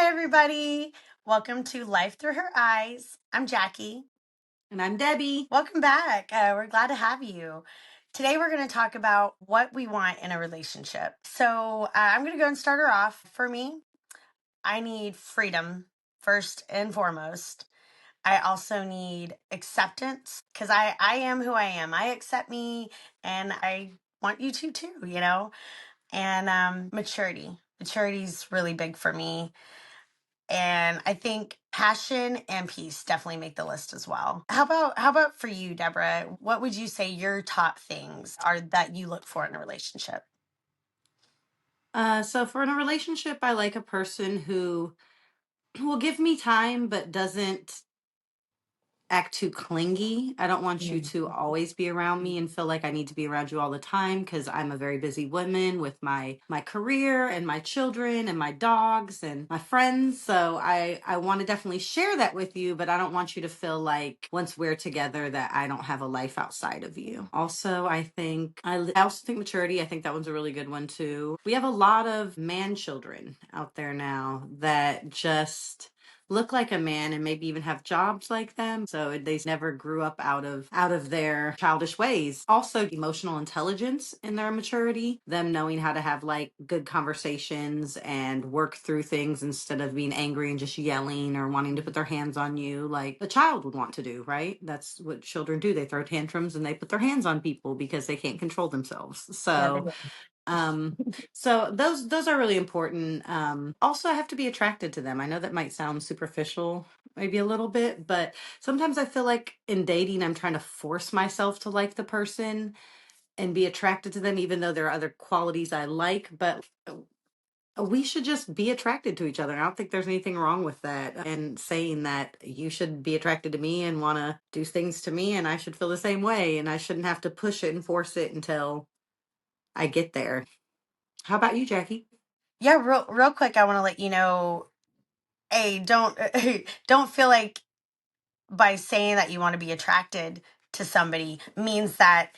everybody. Welcome to Life Through Her Eyes. I'm Jackie. And I'm Debbie. Welcome back. We're glad to have you. Today, we're going to talk about what we want in a relationship. So, I'm going to go and start her off. For me, I need freedom first and foremost. I also need acceptance because I am who I am. I accept me and I want you to too, and maturity. Maturity is really big for me. And I think passion and peace definitely make the list as well. How about for you, Deborah? What would you say your top things are that you look for in a relationship? So for in a relationship, I like a person who will give me time but doesn't act too clingy. I don't want you Mm. to always be around me and feel like I need to be around you all the time because I'm a very busy woman with my career and my children and my dogs and my friends. So I want to definitely share that with you, but I don't want you to feel like once we're together that I don't have a life outside of you. Also, I also think maturity. I think that one's a really good one too. We have a lot of man children out there now that just look like a man and maybe even have jobs like them, so they never grew up out of their childish ways. Also, emotional intelligence in their maturity, them knowing how to have like good conversations and work through things instead of being angry and just yelling or wanting to put their hands on you like a child would want to do, right? That's what children do. They throw tantrums and they put their hands on people because they can't control themselves. Yeah, they So um, so those are really important. Also, I have to be attracted to them. I know that might sound superficial, maybe a little bit, but sometimes I feel like in dating, I'm trying to force myself to like the person and be attracted to them, even though there are other qualities I like. But we should just be attracted to each other. I don't think there's anything wrong with that. And saying that you should be attracted to me and want to do things to me, and I should feel the same way, and I shouldn't have to push it and force it until I get there. How about you, Jackie? Yeah, real quick, I want to let you know, hey, don't don't feel like by saying that you want to be attracted to somebody means that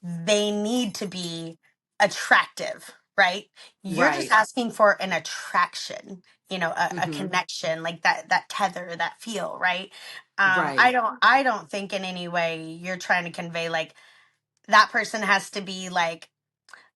they need to be attractive, right? You're just Right. asking for an attraction, a Mm-hmm. connection, like that tether, that feel, right? Right. I don't think in any way you're trying to convey like that person has to be like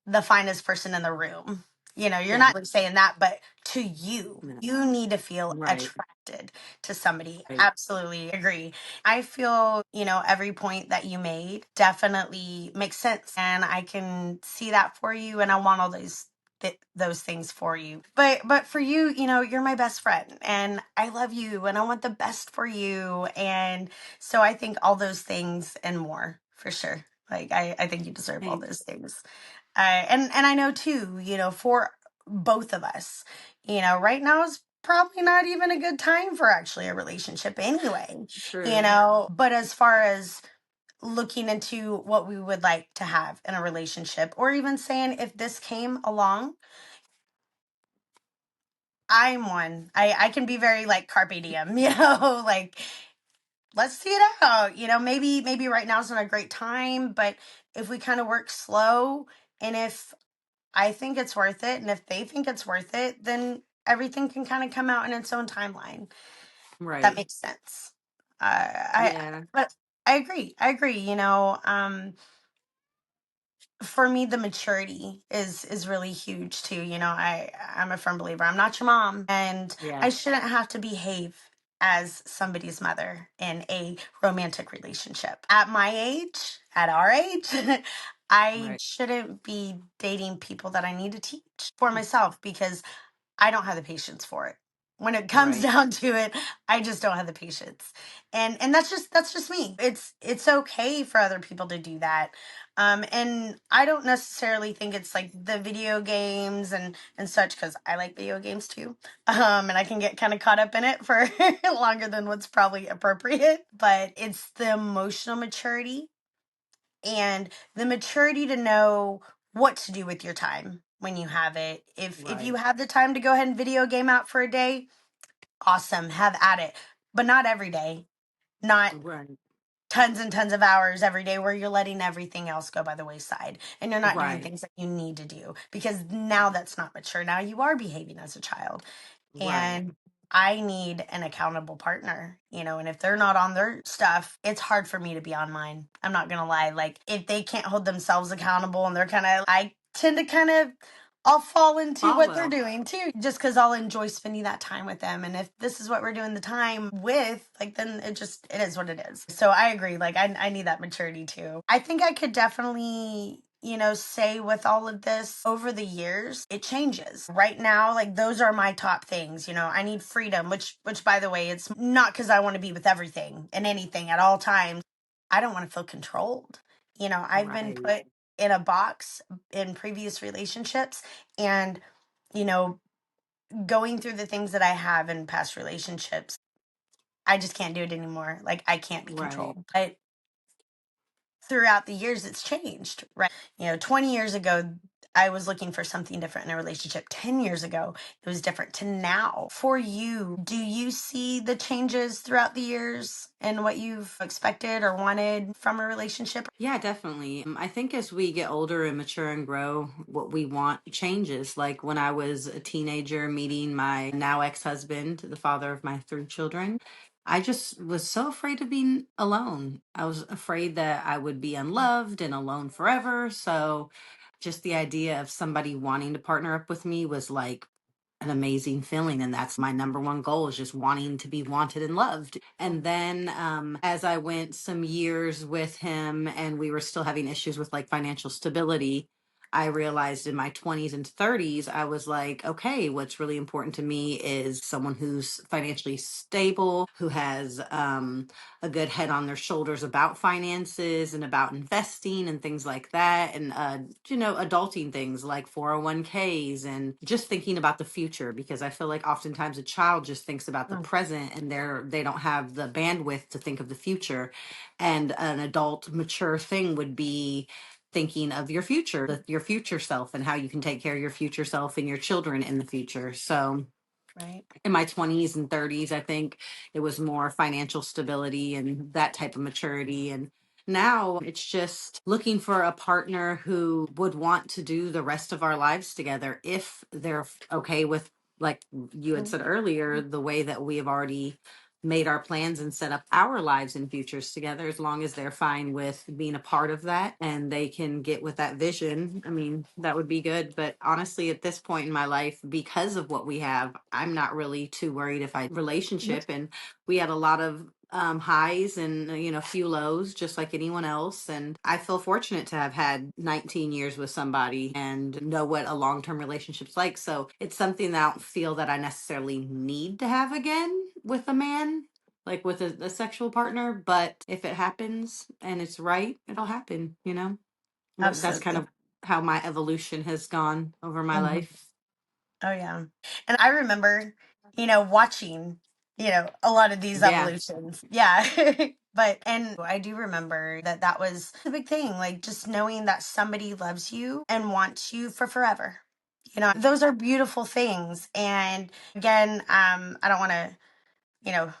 the finest person in the room. You're Yeah. not really saying that, but to you, No. you need to feel Right. attracted to somebody. Right. Absolutely agree. I feel, every point that you made definitely makes sense. And I can see that for you. And I want all those things for you. But for you, you're my best friend and I love you and I want the best for you. And so I think all those things and more for sure. Like I think you deserve all those Thanks. things. And I know too, for both of us, right now is probably not even a good time for actually a relationship anyway, True. but as far as looking into what we would like to have in a relationship, or even saying if this came along, I'm one. I can be very like carpe diem, like let's see it out. Maybe right now is not a great time, but if we kind of work slow and if I think it's worth it. And if they think it's worth it, then everything can kind of come out in its own timeline. That Right. makes sense. Yeah. But I agree. I agree. For me, the maturity is really huge too. I'm a firm believer. I'm not your mom, and I Yeah. shouldn't have to behave as somebody's mother in a romantic relationship. At my age, at our age, I Right. shouldn't be dating people that I need to teach for myself because I don't have the patience for it. When it comes Right. down to it, I just don't have the patience. And that's just me. It's okay for other people to do that. And I don't necessarily think it's like the video games and such cuz I like video games too. And I can get kind of caught up in it for longer than what's probably appropriate, but it's the emotional maturity and the maturity to know what to do with your time when you have it. If you Right. have the time to go ahead and video game out for a day, awesome, have at it. But not every day. Not Right. tons and tons of hours every day where you're letting everything else go by the wayside and you're not doing Right. things that you need to do because now that's not mature. Now you are behaving as a child. Right. and I need an accountable partner, and if they're not on their stuff, it's hard for me to be on mine. I'm not going to lie. Like, if they can't hold themselves accountable and they're I tend to I'll fall into what they're Follow. doing too, just because I'll enjoy spending that time with them. And if this is what we're doing the time with, like, then it is what it is. So I agree. Like, I need that maturity too. I think I could definitely, say with all of this over the years, it changes. Right now, like, those are my top things. I need freedom, which by the way, it's not because I want to be with everything and anything at all times. I don't want to feel controlled. I've been Right. put in a box in previous relationships, and you know going through the things that I have in past relationships, I just can't do it anymore. Like, I can't be Right. controlled. But throughout the years, it's changed, right? 20 years ago, I was looking for something different in a relationship. 10 years ago, it was different to now. For you, do you see the changes throughout the years and what you've expected or wanted from a relationship? Yeah, definitely. I think as we get older and mature and grow, what we want changes. Like when I was a teenager meeting my now ex-husband, the father of my three children, I just was so afraid of being alone. I was afraid that I would be unloved and alone forever. So just the idea of somebody wanting to partner up with me was like an amazing feeling, and that's my number one goal, is just wanting to be wanted and loved. And then as I went some years with him and we were still having issues with like financial stability, I realized in my 20s and 30s, I was like, okay, what's really important to me is someone who's financially stable, who has a good head on their shoulders about finances and about investing and things like that. And, adulting things like 401ks and just thinking about the future, because I feel like oftentimes a child just thinks about the Mm, present and they don't have the bandwidth to think of the future. And an adult mature thing would be thinking of your future, your future self, and how you can take care of your future self and your children in the future. So right. in my 20s and 30s, I think it was more financial stability and that type of maturity. And now it's just looking for a partner who would want to do the rest of our lives together if they're okay with, like you had said earlier, the way that we have already made our plans and set up our lives and futures together. As long as they're fine with being a part of that and they can get with that vision, I mean, that would be good. But honestly, at this point in my life, because of what we have, I'm not really too worried if I relationship. And we had a lot of highs and few lows, just like anyone else. And I feel fortunate to have had 19 years with somebody and know what a long-term relationship's like. So it's something that I don't feel that I necessarily need to have again with a man, like with a sexual partner. But if it happens and it's right, it'll happen. But that's kind Absolutely. of how my evolution has gone over my Mhm. life. Oh yeah. And I remember, watching, a lot of these Yeah. evolutions. Yeah. And I do remember that was the big thing, like, just knowing that somebody loves you and wants you for forever. Those are beautiful things. And again, I don't want to, you know,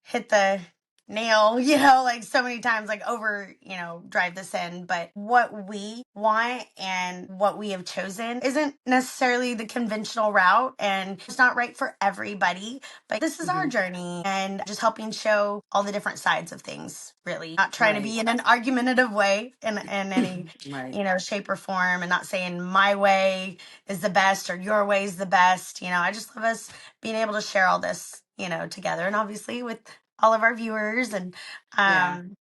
hit the nail, like so many times, like over, drive this in. But what we want and what we have chosen isn't necessarily the conventional route, and it's not right for everybody. But this is our Hmm. journey, and just helping show all the different sides of things, really. Not trying to Right. be in an argumentative way in any, Right. shape or form, and not saying my way is the best or your way is the best. I just love us being able to share all this, together, and obviously with all of our viewers. And Yeah. um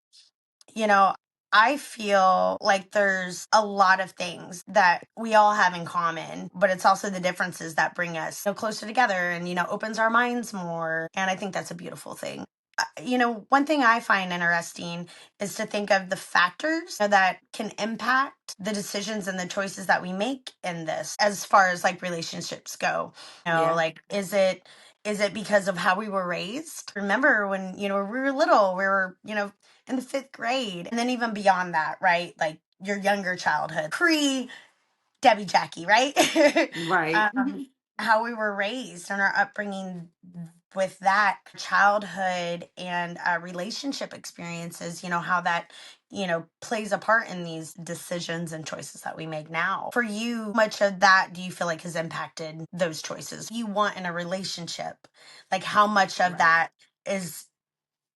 you know I feel like there's a lot of things that we all have in common, but it's also the differences that bring us, closer together, and opens our minds more, and I think that's a beautiful thing. One thing I find interesting is to think of the factors that can impact the decisions and the choices that we make in this, as far as like relationships go. Yeah. Like, is it because of how we were raised? Remember when, we were little, we were, in the fifth grade, and then even beyond that, right? Like your younger childhood, pre Debbie Jackie, right? Right. um, how we were raised and our upbringing with that childhood and relationship experiences, how that plays a part in these decisions and choices that we make now. For you, much of that do you feel like has impacted those choices you want in a relationship? Like how much of Right. that is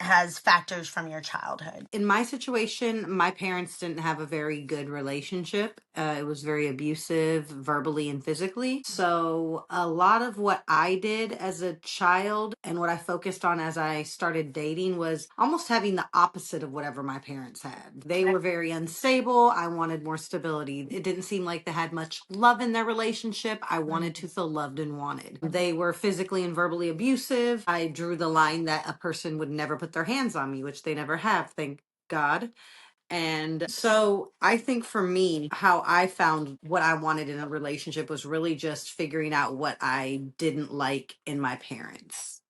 has factors from your childhood? In my situation, my parents didn't have a very good relationship. It was very abusive, verbally and physically. So, a lot of what I did as a child and what I focused on as I started dating was almost having the opposite of whatever my parents had. They were very unstable. I wanted more stability. It didn't seem like they had much love in their relationship. I wanted to feel loved and wanted. They were physically and verbally abusive. I drew the line that a person would never put their hands on me, which they never have, thank God. And so I think for me, how I found what I wanted in a relationship was really just figuring out what I didn't like in my parents.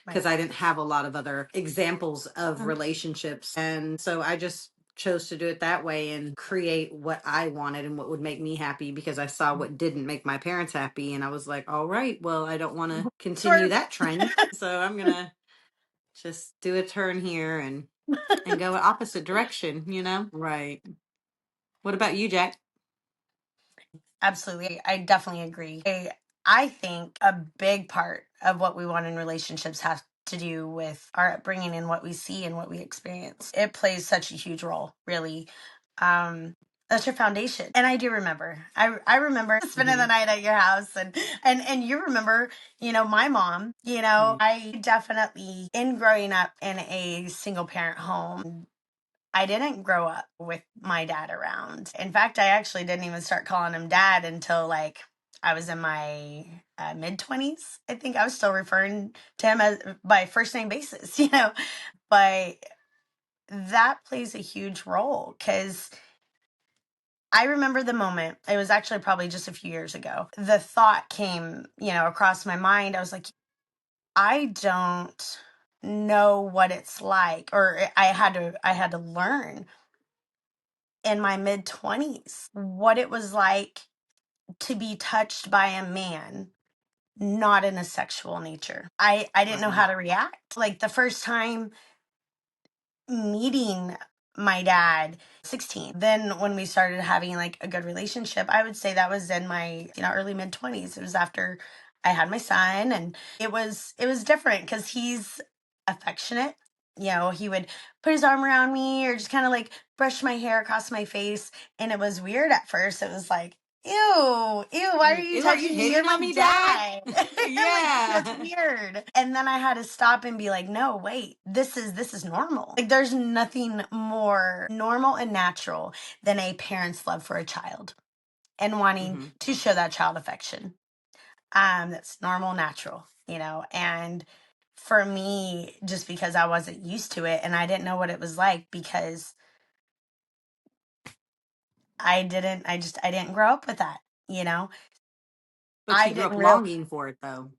Because Right. I didn't have a lot of other examples of relationships. And so I just chose to do it that way and create what I wanted and what would make me happy because I saw what didn't make my parents happy. And I was like, all right, well, I don't want to continue Swerve. that trend. So I'm going to just do a turn here and go opposite direction. Right. What about you, Jack? Absolutely. I definitely agree. I think a big part of what we want in relationships has to do with our upbringing and what we see and what we experience. It plays such a huge role, really. That's your foundation. And I do remember. I remember spending the Hmm. night at your house, and you remember, my mom, I definitely in growing up in a single parent home, I didn't grow up with my dad around. In fact, I actually didn't even start calling him dad until like I was in my mid 20s. I think I was still referring to him as by first name basis, but that plays a huge role because I remember the moment, it was actually probably just a few years ago. The thought came, across my mind. I was like, I don't know what it's like, or I had to learn in my mid 20s what it was like to be touched by a man not in a sexual nature. I didn't know Right. how to react. Like the first time meeting my dad, 16. Then when we started having like a good relationship, I would say that was in my, early mid 20s. It was after I had my son, and it was different cuz he's affectionate. He would put his arm around me or just kind of like brush my hair across my face, and it was weird at first. It was like, ew, why are you Ew, are you touching me? You're hitting on my me, Dad? dad. Like, that's Yeah. weird. And then I had to stop and be like, no, wait, this is normal. Like there's nothing more normal and natural than a parent's love for a child and wanting Hmm. to show that child affection. That's normal, natural, and for me, just because I wasn't used to it and I didn't know what it was like because I didn't grow up with that, you know. But I you grew up didn't real longing for it, though.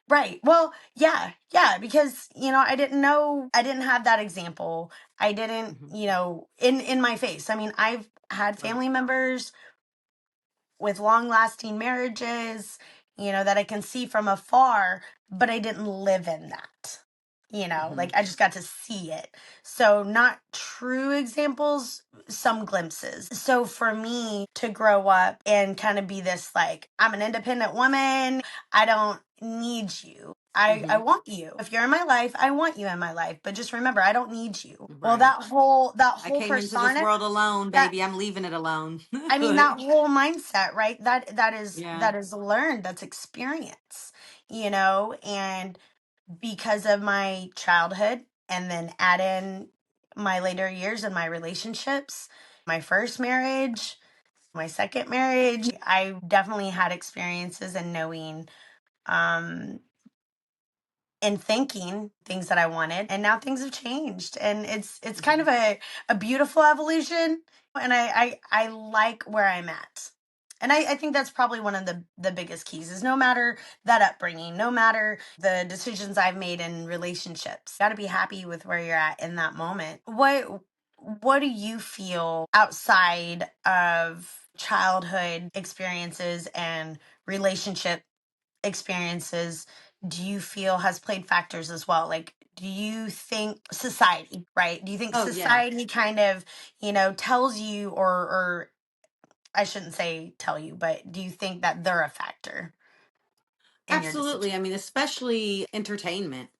Right. Well, yeah, yeah, because I didn't know, I didn't have that example. I didn't, Hmm. in my face. I mean, I've had Right. family members with long lasting marriages, that I can see from afar, but I didn't live in that. Hmm. Like I just got to see it. So, not true examples, some glimpses. So, for me to grow up and kind of be this like, I'm an independent woman, I don't need you. I Hmm. want you. If you're in my life, I want you in my life. But just remember, I don't need you. Well, Right. that I whole came into this persona, world alone, that baby. I'm leaving it alone. I mean, But that whole mindset, right? That is yeah. that is learned, that's experience, and because of my childhood and then add in my later years and my relationships, my first marriage, my second marriage, I definitely had experiences in knowing um and thinking things that I wanted, and now things have changed, and it's kind Hmm. of a beautiful evolution, and I like where I'm at. And I think that's probably one of the biggest keys is no matter that upbringing, no matter the decisions I've made in relationships, got to be happy with where you're at in that moment. What do you feel outside of childhood experiences and relationship experiences do you feel has played factors as well? Like, do you think society, right? Do you think Oh, yeah. society kind of, tells you, or I shouldn't say tell you, but do you think that they're a factor in your decision? Absolutely. I mean, especially entertainment.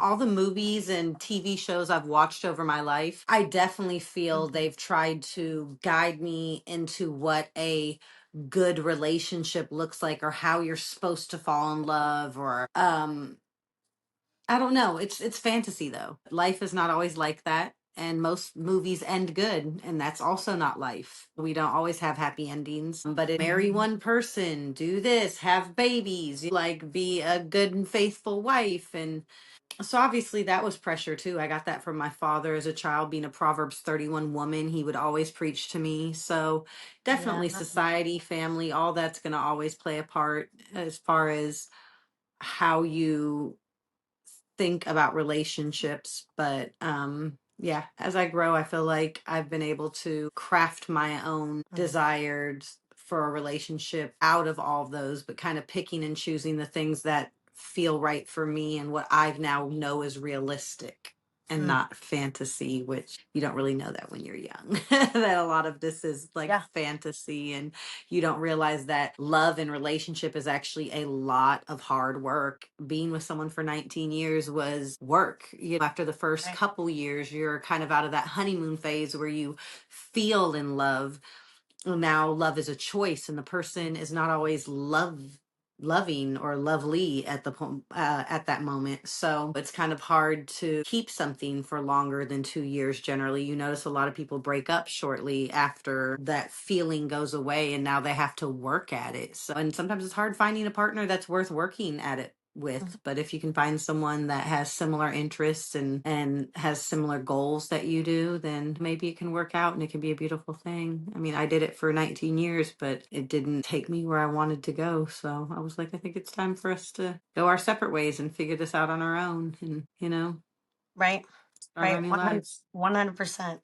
All the movies and TV shows I've watched over my life, I definitely feel Mhm. they've tried to guide me into what a good relationship looks like, or how you're supposed to fall in love, or I don't know. It's fantasy though. Life is not always like that. And most movies end good, and that's also not life. We don't always have happy endings. But it marry Mhm. one person, do this, have babies, like be a good and faithful wife. And so obviously that was pressure too. I got that from my father as a child, being a Proverbs 31 woman. He would always preach to me. So Yeah. definitely society, family, all that's going to always play a part as far as how you think about relationships. But yeah, as I grow, I feel like I've been able to craft my own Mhm. desires for a relationship out of all of those, but kind of picking and choosing the things that feel right for me and what I now know is realistic and Mm. not fantasy, which you don't really know that when you're young. That a lot of this is like Yeah. fantasy, and you don't realize that love and relationship is actually a lot of hard work. Being with someone for 19 years was work. After the first Right. couple years, you're kind of out of that honeymoon phase where you feel in love. Now love is a choice, and the person is not always loving or lovely at the at that moment. So it's kind of hard to keep something for longer than 2 years. Generally, you notice a lot of people break up shortly after that feeling goes away, and now they have to work at it. So, and sometimes it's hard finding a partner that's worth working at it Mhm. with. But if you can find someone that has similar interests and has similar goals that you do, then maybe it can work out and it can be a beautiful thing. I mean, I did it for 19 years, but it didn't take me where I wanted to go. So I was like, I think it's time for us to go our separate ways and figure this out on our own, and Right. start our Right. new 100, lives. 100%.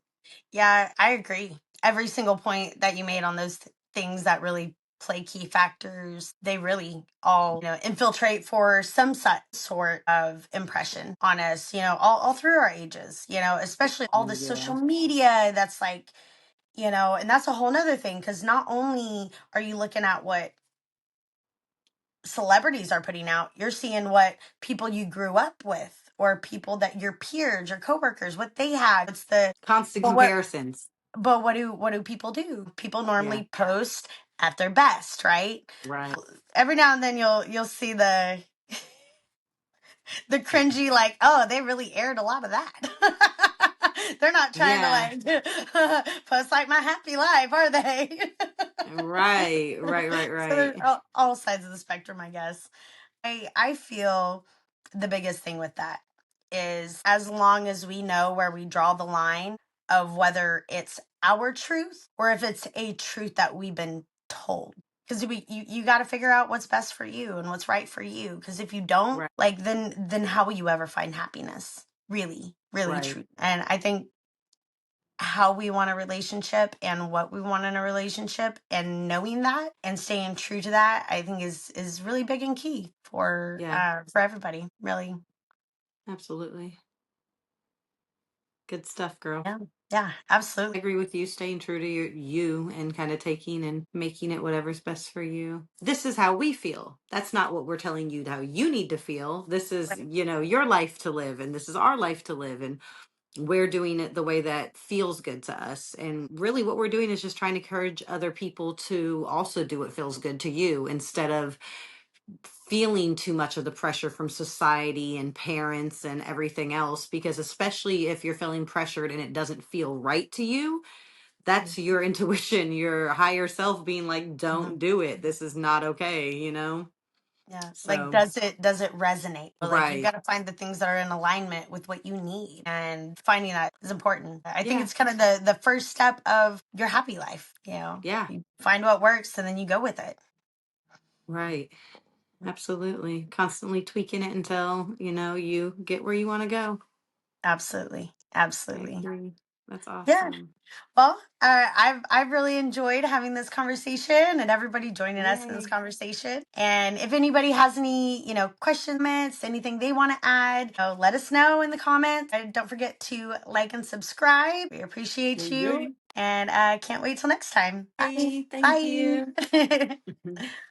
Yeah, I agree. Every single point that you made on those things that really play key factors, they really all, infiltrate for some sort of impression on us, all through our ages, especially all the Yeah. social media that's like, and that's a whole nother thing because not only are you looking at what celebrities are putting out, you're seeing what people you grew up with or people that your peers, your coworkers, what they had. It's the Constant but what comparisons. but what do people do? People Yeah. normally post at their best, right? Right. Every now and then you'll see the cringy, like, oh, they really aired a lot of that. They're not trying to Yeah. like post like my happy life, are they? Right. Right. Right. So there's Right. all sides of the spectrum, I guess. I feel the biggest thing with that is as long as we know where we draw the line of whether it's our truth or if it's a truth that we've been told. Because you got to figure out what's best for you and what's right for you. Because if you don't, Right. like, then how will you ever find happiness? Really, really Right. true. And I think how we want a relationship and what we want in a relationship and knowing that and staying true to that, I think is really big and key Yeah. for everybody, really. Absolutely. Good stuff, girl. Yeah. Yeah, absolutely. I agree with you, staying true to you and kind of taking and making it whatever's best for you. This is how we feel. That's not what we're telling you how you need to feel. This is, Right. your life to live, and this is our life to live, and we're doing it the way that feels good to us. And really what we're doing is just trying to encourage other people to also do what feels good to you, instead of feeling too much of the pressure from society and parents and everything else. Because especially if you're feeling pressured and it doesn't feel right to you, that's your intuition, your higher self being like, Mhm. don't do it. This is not okay, Yeah. Like, So, does it resonate? Or, like, you got right. to find the things that are in alignment with what you need, and finding that is important. I think Yeah. it's kind of the first step of your happy life. Yeah. You find what works and then you go with it. Right. Absolutely. Constantly tweaking it until, you get where you want to go. Absolutely. I Absolutely. agree. That's Yeah. awesome. Well, I've really enjoyed having this conversation and everybody joining us in this Yay. conversation. And if anybody has any, questions, comments, anything they want to add, let us know in the comments. And don't forget to like and subscribe. We appreciate Yay, you, yay. and can't wait till next time. Bye. Yay. Thank you. Bye.